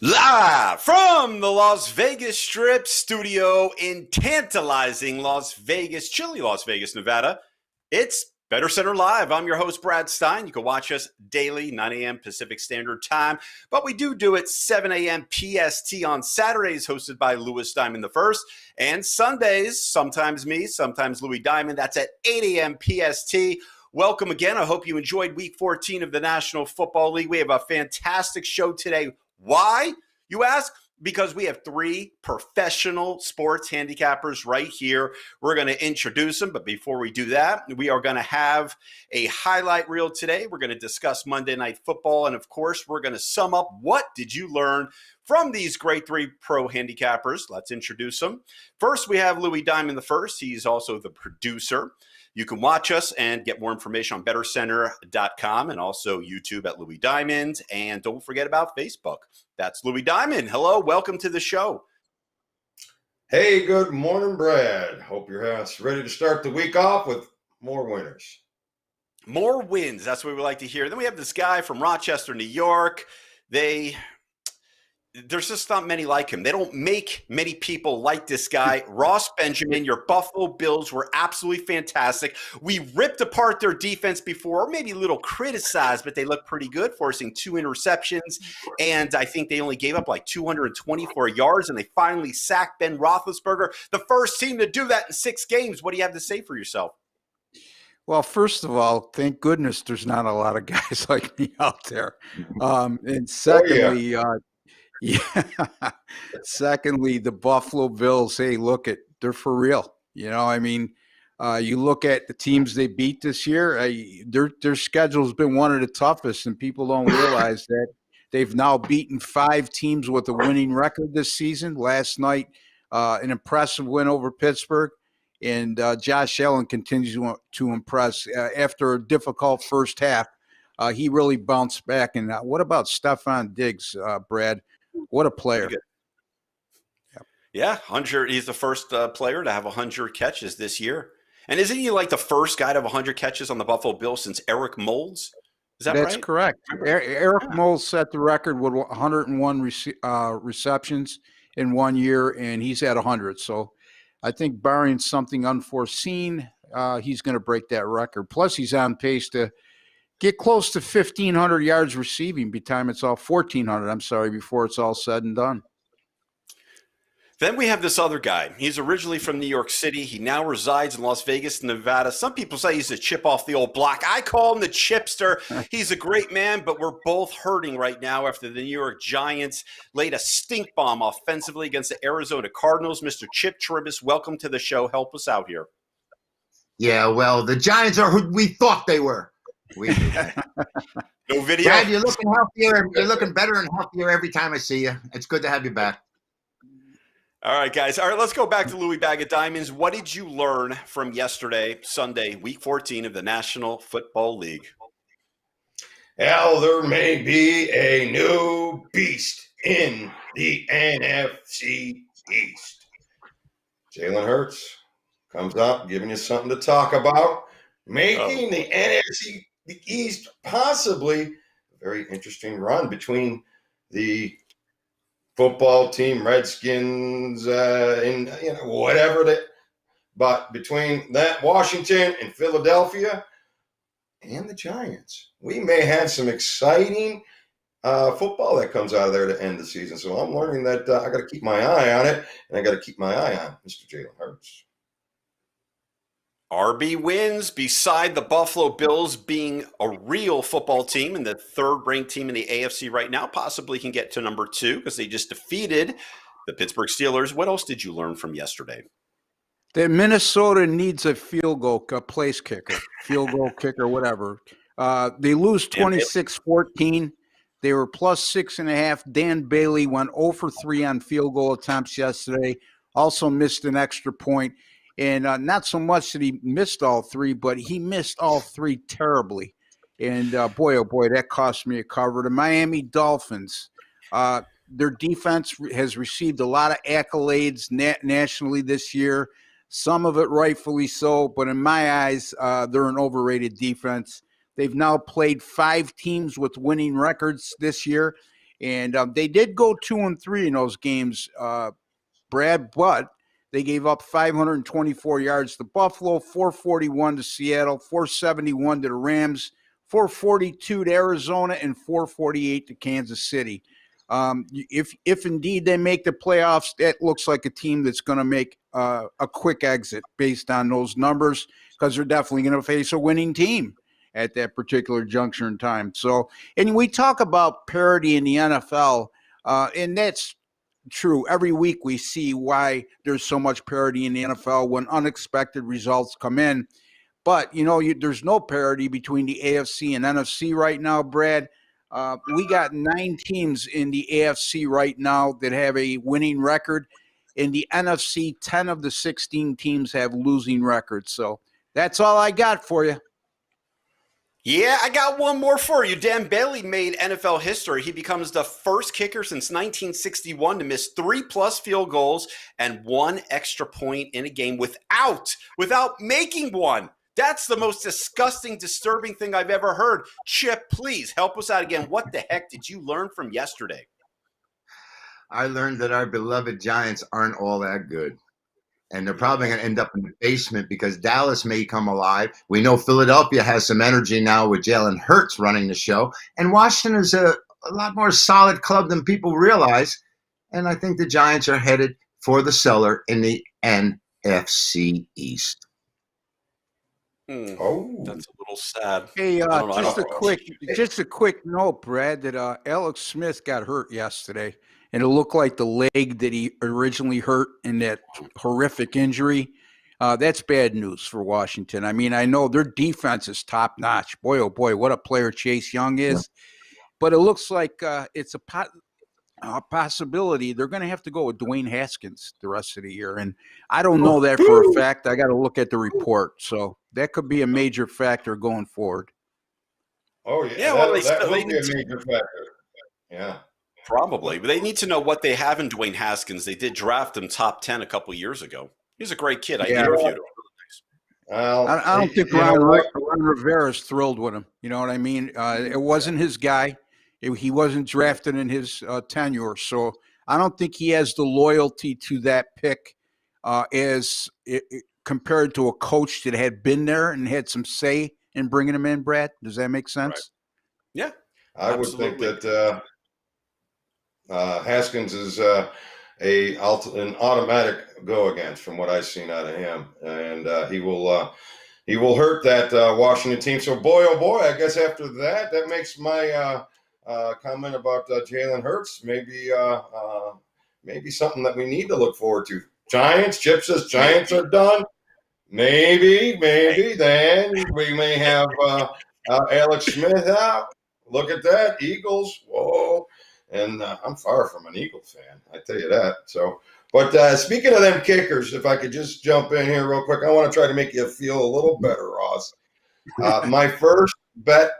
Live from the Las Vegas Strip studio in tantalizing Las Vegas, chilly Las Vegas, Nevada, it's BettorCenter Live. I'm your host, Brad Stein. You can watch us daily, 9 a.m. Pacific Standard Time, but we do it 7 a.m. PST on Saturdays, hosted by Louis Diamond I, and Sundays, sometimes me, sometimes Louis Diamond. That's at 8 a.m. PST. Welcome again. I hope you enjoyed Week 14 of the National Football League. We have a fantastic show today. Why, you ask? Because we have three professional sports handicappers right here. We're going to introduce them, but before we do that, we are going to have a highlight reel today. We're going to discuss Monday Night Football, and of course, we're going to sum up what did you learn from these great three pro handicappers. Let's introduce them. First, we have Louis Diamond I. He's also the producer. You can watch us and get more information on BettorCenter.com and also YouTube at Louis Diamond. And don't forget about Facebook. That's Louis Diamond. Hello, welcome to the show. Hey, good morning, Brad. Hope you're ready to start the week off with more winners. More wins, that's what we like to hear. Then we have this guy from Rochester, New York. There's just not many like him. They don't make many people like this guy. Ross Benjamin, your Buffalo Bills were absolutely fantastic. We ripped apart their defense before, or maybe a little criticized, but they looked pretty good, forcing 2 interceptions. And I think they only gave up like 224 yards, and they finally sacked Ben Roethlisberger, the first team to do that in 6 games. What do you have to say for yourself? Well, first of all, thank goodness there's not a lot of guys like me out there. And secondly, secondly, the Buffalo Bills, hey, they're for real. You know, I mean, you look at the teams they beat this year, their schedule's been one of the toughest, and people don't realize that they've now beaten 5 teams with a winning record this season. Last night, an impressive win over Pittsburgh, and Josh Allen continues to impress. After a difficult first half, he really bounced back. And what about Stephon Diggs, Brad? What a player. Yeah, 100. He's the first player to have 100 catches this year. And isn't he like the first guy to have 100 catches on the Buffalo Bills since Eric Moulds? Is that right? That's correct. Eric Moulds set the record with 101 receptions in 1 year, and he's at 100. So I think barring something unforeseen, he's going to break that record. Plus, he's on pace to get close to 1,500 yards receiving before it's all said and done. Then we have this other guy. He's originally from New York City. He now resides in Las Vegas, Nevada. Some people say he's a chip off the old block. I call him the chipster. He's a great man, but we're both hurting right now after the New York Giants laid a stink bomb offensively against the Arizona Cardinals. Mr. Chip Chirimbes, welcome to the show. Help us out here. Yeah, well, the Giants are who we thought they were. We do that. No video. Brad, you're looking healthier. You're looking better and healthier every time I see you. It's good to have you back. All right, guys. All right, let's go back to Louis Bag of Diamonds. What did you learn from yesterday, Sunday, Week 14 of the National Football League? Well, there may be a new beast in the NFC East. Jalen Hurts comes up, giving you something to talk about, making the NFC East possibly a very interesting run between the football team, Redskins, and whatever that. But between that, Washington and Philadelphia and the Giants, we may have some exciting football that comes out of there to end the season. So I'm learning that I got to keep my eye on it, and I got to keep my eye on Mr. Jalen Hurts. RB wins beside the Buffalo Bills being a real football team and the third-ranked team in the AFC right now, possibly can get to number 2 because they just defeated the Pittsburgh Steelers. What else did you learn from yesterday? That Minnesota needs a field goal, a place kicker, field goal kicker, whatever. They lose 26-14. They were plus 6.5. Dan Bailey went 0 for 3 on field goal attempts yesterday. Also missed an extra point. And not so much that he missed all 3, but he missed all 3 terribly. And boy, oh boy, that cost me a cover. The Miami Dolphins, their defense has received a lot of accolades nationally this year. Some of it rightfully so, but in my eyes, they're an overrated defense. They've now played 5 teams with winning records this year, And they did go 2-3 in those games, Brad, but they gave up 524 yards to Buffalo, 441 to Seattle, 471 to the Rams, 442 to Arizona, and 448 to Kansas City. If indeed they make the playoffs, that looks like a team that's going to make a quick exit based on those numbers, because they're definitely going to face a winning team at that particular juncture in time. So, and we talk about parity in the NFL, and that's true. Every week we see why there's so much parity in the NFL when unexpected results come in. But, there's no parity between the AFC and NFC right now, Brad. We got 9 teams in the AFC right now that have a winning record. In the NFC, 10 of the 16 teams have losing records. So that's all I got for you. Yeah, I got one more for you. Dan Bailey made NFL history. He becomes the first kicker since 1961 to miss 3+ field goals and 1 extra point in a game without making one. That's the most disgusting, disturbing thing I've ever heard. Chip, please help us out again. What the heck did you learn from yesterday? I learned that our beloved Giants aren't all that good. And they're probably going to end up in the basement because Dallas may come alive. We know Philadelphia has some energy now with Jalen Hurts running the show. And Washington is a lot more solid club than people realize. And I think the Giants are headed for the cellar in the NFC East. Oh, that's a little sad. Hey, just a quick note, Brad, that Alex Smith got hurt yesterday, and it looked like the leg that he originally hurt in that horrific injury. That's bad news for Washington. I mean, I know their defense is top notch. Boy, oh boy, what a player Chase Young is. But it looks like it's a possibility they're going to have to go with Dwayne Haskins the rest of the year. And I don't know that for a fact. I got to look at the report. So that could be a major factor going forward. Oh, yeah. That will be a major factor. Yeah. Probably. But they need to know what they have in Dwayne Haskins. They did draft him top 10 a couple years ago. He's a great kid. I interviewed him. I don't think Ron Rivera's thrilled with him. You know what I mean? It wasn't his guy. He wasn't drafted in his tenure. So I don't think he has the loyalty to that pick as compared to a coach that had been there and had some say in bringing him in, Brad. Does that make sense? Right. Yeah. I would think that Haskins is an automatic go against from what I've seen out of him. And he will hurt that Washington team. So, boy, oh, boy, I guess after that makes my comment about Jalen Hurts maybe something that we need to look forward to. Giants, Chip says Giants are done. Maybe then we may have Alex Smith out. Look at that, Eagles. Whoa. And I'm far from an Eagles fan, I tell you that. So, but speaking of them kickers, if I could just jump in here real quick, I want to try to make you feel a little better, Ross. My first bet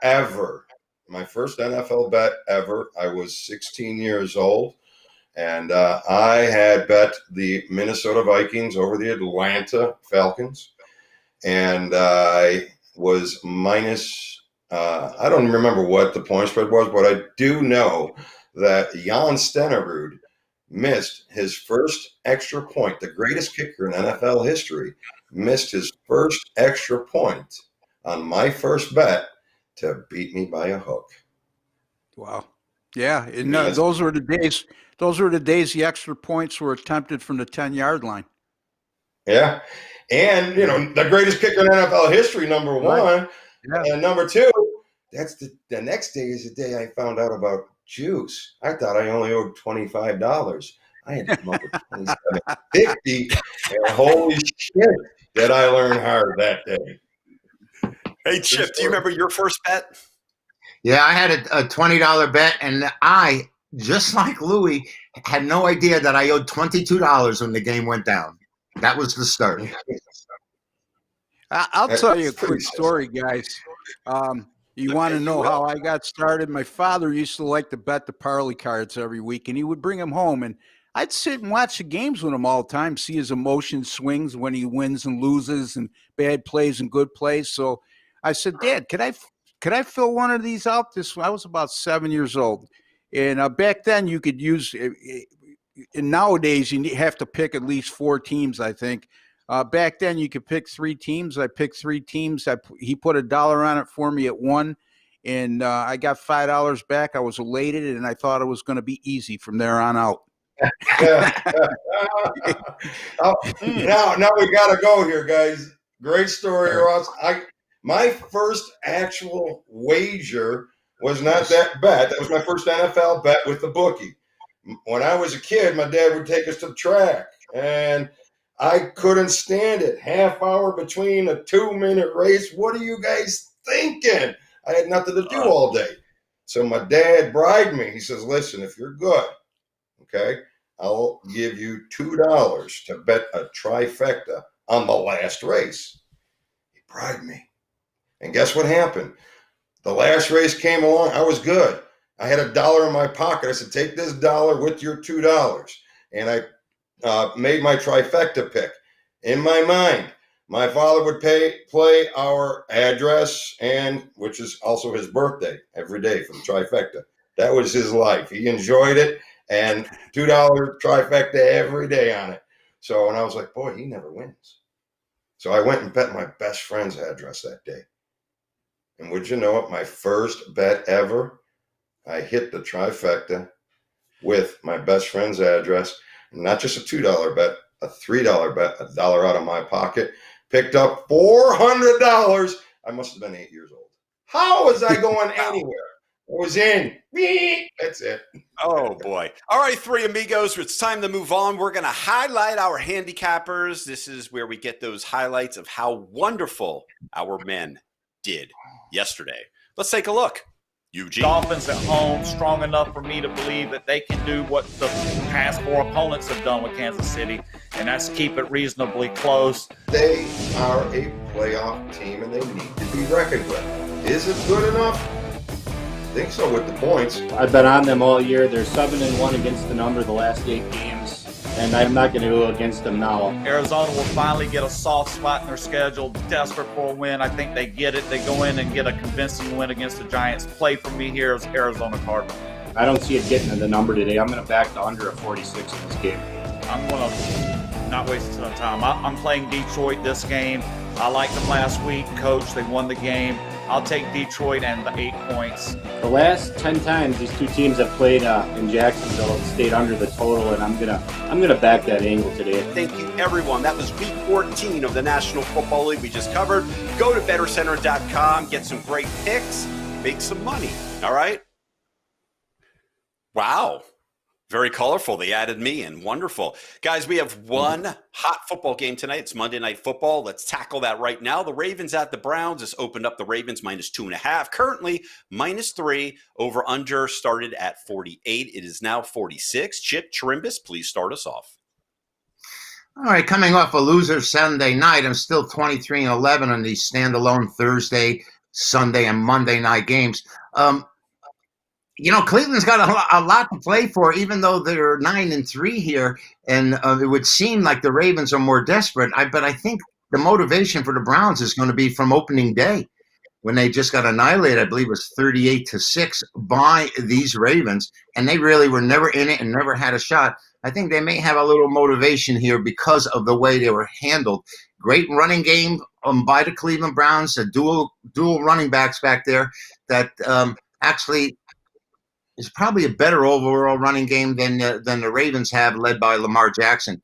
ever. My first NFL bet ever. I was 16 years old, and I had bet the Minnesota Vikings over the Atlanta Falcons, and I was minus. I don't remember what the point spread was, but I do know that Jan Stenerud missed his first extra point. The greatest kicker in NFL history missed his first extra point on my first bet to beat me by a hook. Wow. Yeah. And those were the days. Those were the days the extra points were attempted from the 10-yard line. Yeah. And, the greatest kicker in NFL history, number one. Right. Yeah. And number two, that's the next day is the day I found out about juice. I thought I only owed $25. I had to come up with $27.50. And holy shit, did I learn hard that day. Hey, Chip, do you remember your first bet? Yeah, I had a $20 bet, and I, just like Louis, had no idea that I owed $22 when the game went down. That was the start. I'll tell you a quick story, guys. You want to know how I got started? My father used to like to bet the parlay cards every week, and he would bring them home, and I'd sit and watch the games with him all the time, see his emotion swings when he wins and loses and bad plays and good plays. So I said, Dad, could I fill one of these out? I was about 7 years old. And back then you could use and nowadays you have to pick at least 4 teams, I think. Back then you could pick 3 teams. I picked 3 teams. He put $1 on it for me at 1, and I got $5 back. I was elated, and I thought it was going to be easy from there on out. Now we got to go here, guys. Great story, Ross. My first actual wager was not that bet. That was my first NFL bet with the bookie. When I was a kid, my dad would take us to the track, and I couldn't stand it. Half hour between a 2-minute race. What are you guys thinking? I had nothing to do all day. So my dad bribed me. He says, listen, if you're good, okay, I'll give you $2 to bet a trifecta on the last race. He bribed me. And guess what happened? The last race came along. I was good. I had $1 in my pocket. I said, take this $1 with your $2. And I made my trifecta pick. In my mind, my father would play our address, and which is also his birthday every day for the trifecta. That was his life. He enjoyed it, and $2 trifecta every day on it. So, and I was like, boy, he never wins. So I went and bet my best friend's address that day. And would you know it, my first bet ever, I hit the trifecta with my best friend's address. Not just a $2 bet, a $3 bet, $1 out of my pocket. Picked up $400. I must have been 8 years old. How was I going anywhere? I was in. That's it. Oh, boy. All right, 3 amigos, it's time to move on. We're going to highlight our handicappers. This is where we get those highlights of how wonderful our men did yesterday. Let's take a look. Eugene. Dolphins at home, strong enough for me to believe that they can do what the past 4 opponents have done with Kansas City, and that's keep it reasonably close. They are a playoff team, and they need to be reckoned with. Is it good enough? I think so with the points. I've been on them all year. They're 7-1 against the number the last 8 games, and I'm not going to go against them now. Arizona will finally get a soft spot in their schedule, desperate for a win. I think they get it. They go in and get a convincing win against the Giants. Play for me here as Arizona Cardinals. I don't see it getting to the number today. I'm going to back to under a 46 in this game. I'm going to not waste a ton of time. I'm playing Detroit this game. I liked them last week. Coach, they won the game. I'll take Detroit and the 8 points. The last 10 times these 2 teams have played in Jacksonville have stayed under the total, and I'm gonna back that angle today. Thank you, everyone. That was week 14 of the National Football League we just covered. Go to BettorCenter.com, get some great picks, make some money. All right? Wow. Very colorful. They added me in. Wonderful. Guys, we have one hot football game tonight. It's Monday Night Football. Let's tackle that right now. The Ravens at the Browns. This opened up the Ravens -2.5. Currently, -3. Over under started at 48. It is now 46. Chip Chirimbes, please start us off. All right, coming off a loser Sunday night, I'm still 23-11 on these standalone Thursday, Sunday, and Monday night games. Cleveland's got a lot to play for, even though they're 9-3 here, and it would seem like the Ravens are more desperate. But I think the motivation for the Browns is going to be from opening day, when they just got annihilated. I believe it was 38-6 by these Ravens, and they really were never in it and never had a shot. I think they may have a little motivation here because of the way they were handled. Great running game by the Cleveland Browns, a dual running backs back there that actually is probably a better overall running game than the Ravens have, led by Lamar Jackson.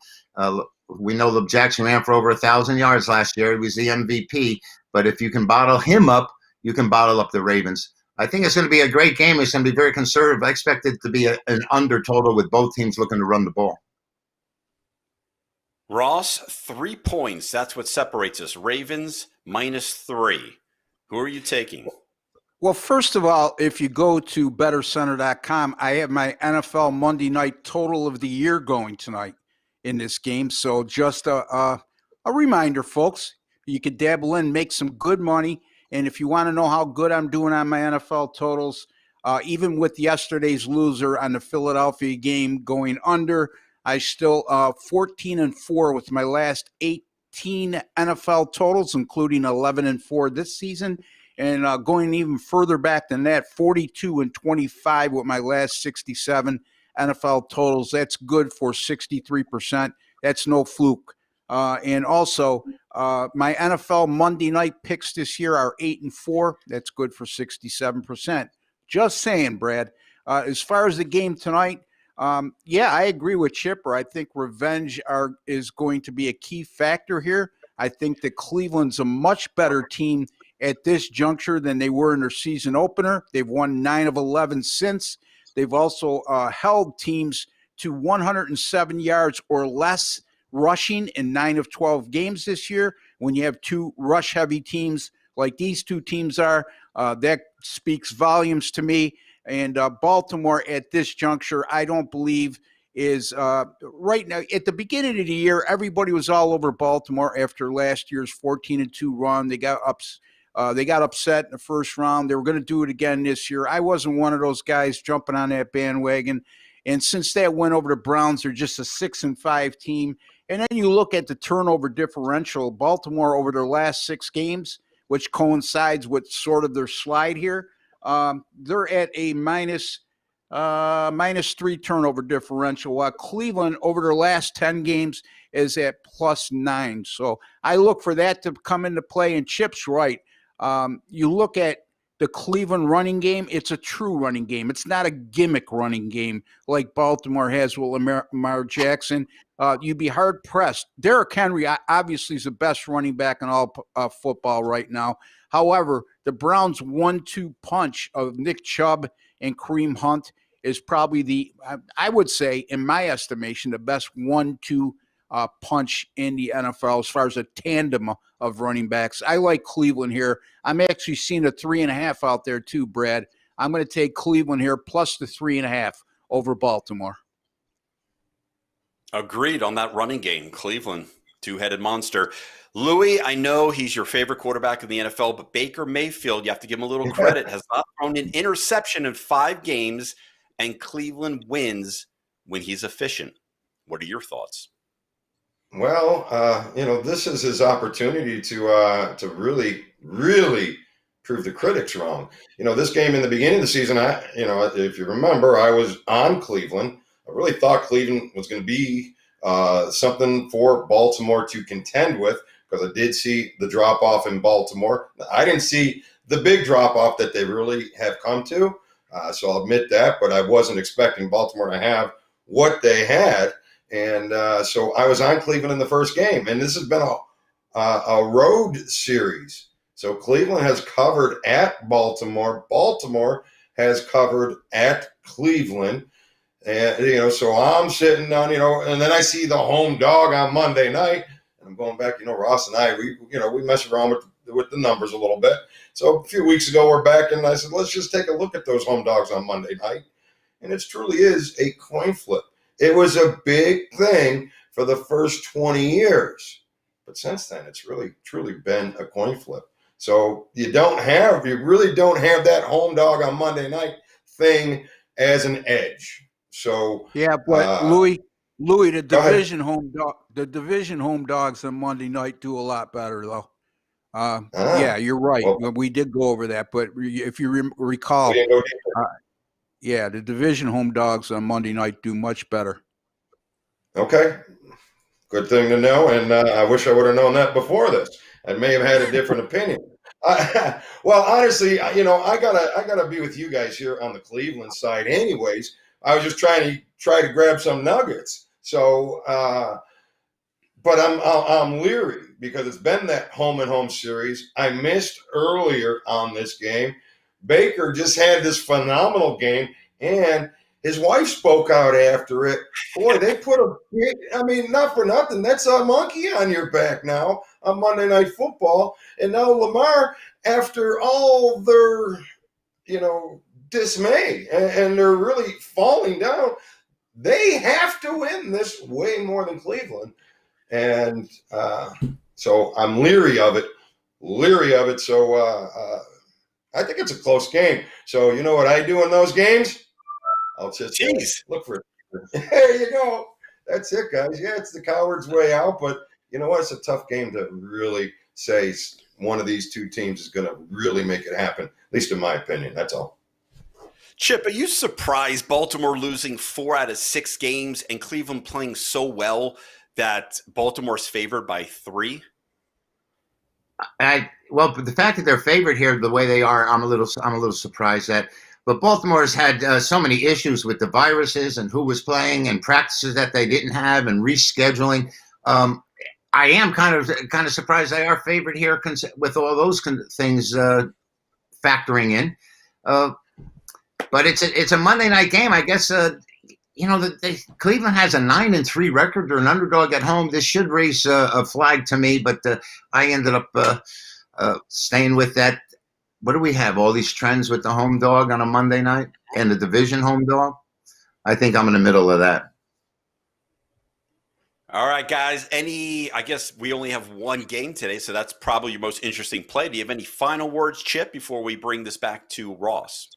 We know Jackson ran for over 1,000 yards last year. He was the MVP. But if you can bottle him up, you can bottle up the Ravens. I think it's going to be a great game. It's going to be very conservative. I expect it to be an under total with both teams looking to run the ball. Ross, 3 points. That's what separates us. Ravens -3. Who are you taking? Well, first of all, if you go to BettorCenter.com, I have my NFL Monday night total of the year going tonight in this game. So just a reminder, folks, you could dabble in, make some good money. And if you want to know how good I'm doing on my NFL totals, even with yesterday's loser on the Philadelphia game going under, I still 14-4 with my last 18 NFL totals, including 11-4 this season. And going even further back than that, 42-25 with my last 67 NFL totals. That's good for 63%. That's no fluke. And also, my NFL Monday night picks this year are 8-4. That's good for 67%. Just saying, Brad. As far as the game tonight, yeah, I agree with Chipper. I think revenge is going to be a key factor here. I think that Cleveland's a much better team at this juncture than they were in their season opener. They've won 9 of 11 since. They've also held teams to 107 yards or less rushing in 9 of 12 games this year. When you have two rush-heavy teams like these two teams are, that speaks volumes to me. And Baltimore at this juncture, I don't believe is right now. At the beginning of the year, everybody was all over Baltimore after last year's 14-2 run. They got upset in the first round. They were going to do it again this year. I wasn't one of those guys jumping on that bandwagon. And since that went over the Browns, they're just a 6-5 team. And then you look at the turnover differential. Baltimore over their last 6 games, which coincides with sort of their slide here. They're at a minus 3 turnover differential, while Cleveland over their last 10 games is at +9. So I look for that to come into play. And Chip's right. You look at the Cleveland running game, it's a true running game. It's not a gimmick running game like Baltimore has with Lamar Jackson. You'd be hard-pressed. Derrick Henry obviously is the best running back in all football right now. However, the Browns' 1-2 punch of Nick Chubb and Kareem Hunt is probably I would say, in my estimation, the best 1-2 punch in the NFL as far as a tandem of running backs. I like Cleveland here. I'm actually seeing a 3.5 out there too, Brad. I'm going to take Cleveland here plus the 3.5 over Baltimore. Agreed on that running game. Cleveland, two-headed monster. Louis, I know he's your favorite quarterback in the NFL, but Baker Mayfield, you have to give him a little credit, has not thrown an interception in 5 games, and Cleveland wins when he's efficient. What are your thoughts? Well, this is his opportunity to really, really prove the critics wrong. This game in the beginning of the season, if you remember, I was on Cleveland. I really thought Cleveland was going to be something for Baltimore to contend with, because I did see the drop-off in Baltimore. I didn't see the big drop-off that they really have come to, so I'll admit that, but I wasn't expecting Baltimore to have what they had. And so I was on Cleveland in the first game, and this has been a road series. So Cleveland has covered at Baltimore. Baltimore has covered at Cleveland. And, so I'm sitting down, and then I see the home dog on Monday night. And I'm going back, Ross and I, we mess around with the numbers a little bit. So a few weeks ago, we're back, and I said, let's just take a look at those home dogs on Monday night. And it truly is a coin flip. It was a big thing for the first 20 years. But since then, it's really, truly been a coin flip. So you really don't have that home dog on Monday night thing as an edge. So yeah, but Louis, the division home dogs on Monday night do a lot better though. Yeah, you're right. Well, we did go over that, but if you recall, yeah, the division home dogs on Monday night do much better. Okay, good thing to know, and I wish I would have known that before this. I may have had a different opinion. Well, honestly, I gotta be with you guys here on the Cleveland side. Anyways, I was just trying to grab some nuggets. So, but I'm leery because it's been that home and home series. I missed earlier on this game. Baker just had this phenomenal game, and his wife spoke out after it. Boy, they put not for nothing, that's a monkey on your back now on Monday Night Football. And now Lamar, after all their, dismay, and they're really falling down, they have to win this way more than Cleveland. And so I'm leery of it. So I think it's a close game. So you know what I do in those games? I'll just look for it. There you go. That's it, guys. Yeah, it's the coward's way out, but you know what? It's a tough game to really say one of these two teams is going to really make it happen, at least in my opinion. That's all. Chip, are you surprised Baltimore losing 4 out of 6 games and Cleveland playing so well that Baltimore's favored by 3? Well, the fact that they're favored here the way they are, I'm a little surprised at. But Baltimore's had so many issues with the viruses and who was playing and practices that they didn't have and rescheduling. I am kind of surprised they are favored here with all those things factoring in. But it's a Monday night game. I guess Cleveland has a 9-3 record. They're an underdog at home. This should raise a flag to me, but I ended up staying with that. What do we have? All these trends with the home dog on a Monday night and the division home dog? I think I'm in the middle of that. All right, guys. I guess we only have one game today, so that's probably your most interesting play. Do you have any final words, Chip, before we bring this back to Ross?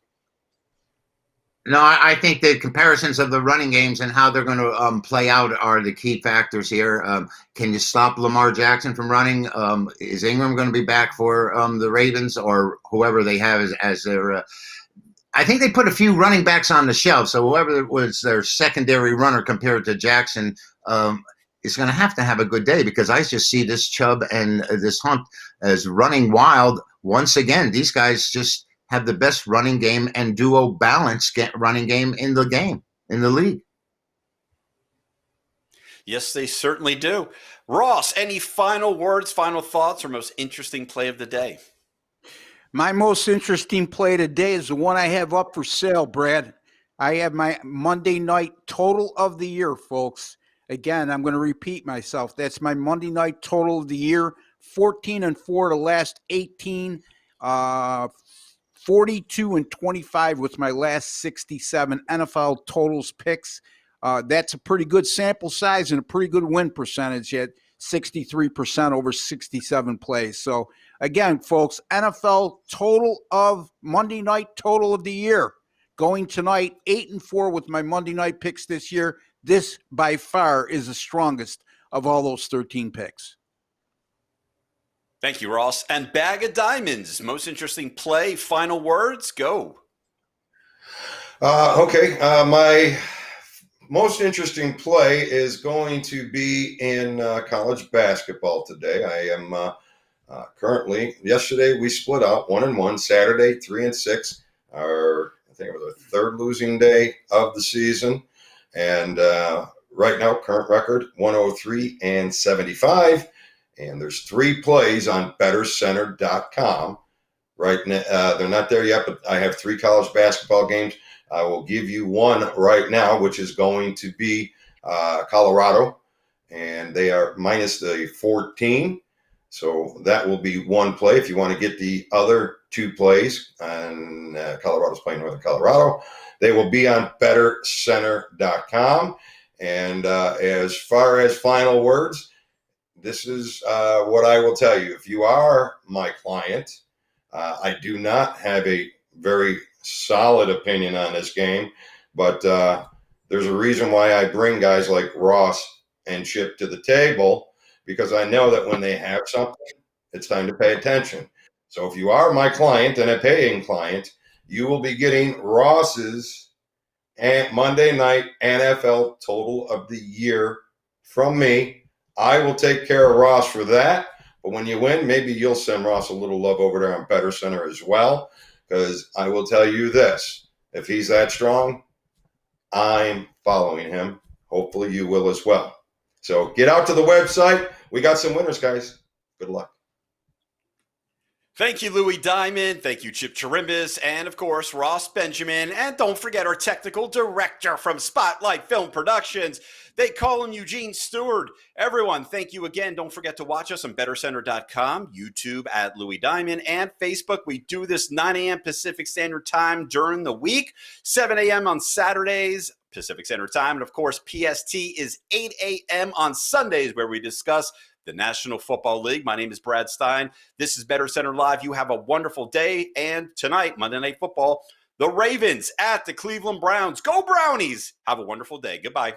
No, I think the comparisons of the running games and how they're going to play out are the key factors here. Can you stop Lamar Jackson from running? Is Ingram going to be back for the Ravens or whoever they have as their I think they put a few running backs on the shelf, so whoever was their secondary runner compared to Jackson is going to have a good day, because I just see this Chubb and this Hunt as running wild once again. These guys just have the best running game and duo balance running game in the league. Yes, they certainly do. Ross, any final words, final thoughts, or most interesting play of the day? My most interesting play today is the one I have up for sale, Brad. I have my Monday night total of the year, folks. Again, I'm going to repeat myself. That's my Monday night total of the year. 14-4 the last 18. 42-25 with my last 67 NFL totals picks. That's a pretty good sample size and a pretty good win percentage at 63% over 67 plays. So again, folks, NFL total of Monday night total of the year. Going tonight, 8-4 with my Monday night picks this year. This by far is the strongest of all those 13 picks. Thank you, Ross. And Bag of Diamonds, most interesting play, final words, go. Okay, my most interesting play is going to be in college basketball today. I am currently, yesterday we split out 1-1, Saturday 3-6, I think it was our third losing day of the season. And right now, current record 103-75. And there's 3 plays on BettorCenter.com. Right now, they're not there yet, but I have 3 college basketball games. I will give you one right now, which is going to be Colorado, and they are minus the 14. So that will be one play. If you want to get the other 2 plays, and Colorado's playing Northern Colorado, they will be on BettorCenter.com. And as far as final words, this is what I will tell you. If you are my client, I do not have a very solid opinion on this game, but there's a reason why I bring guys like Ross and Chip to the table, because I know that when they have something, it's time to pay attention. So if you are my client and a paying client, you will be getting Ross's Monday night NFL total of the year from me. I will take care of Ross for that. But when you win, maybe you'll send Ross a little love over there on BettorCenter as well, because I will tell you this. If he's that strong, I'm following him. Hopefully you will as well. So get out to the website. We got some winners, guys. Good luck. Thank you, Louis Diamond. Thank you, Chip Chirimbes. And, of course, Ross Benjamin. And don't forget our technical director from Spotlight Film Productions. They call him Eugene Stewart. Everyone, thank you again. Don't forget to watch us on BettorCenter.com, YouTube at Louis Diamond, and Facebook. We do this 9 a.m. Pacific Standard Time during the week, 7 a.m. on Saturdays, Pacific Standard Time. And, of course, PST is 8 a.m. on Sundays, where we discuss the National Football League. My name is Brad Stein. This is BettorCenter Live. You have a wonderful day. And tonight, Monday Night Football, the Ravens at the Cleveland Browns. Go Brownies! Have a wonderful day. Goodbye.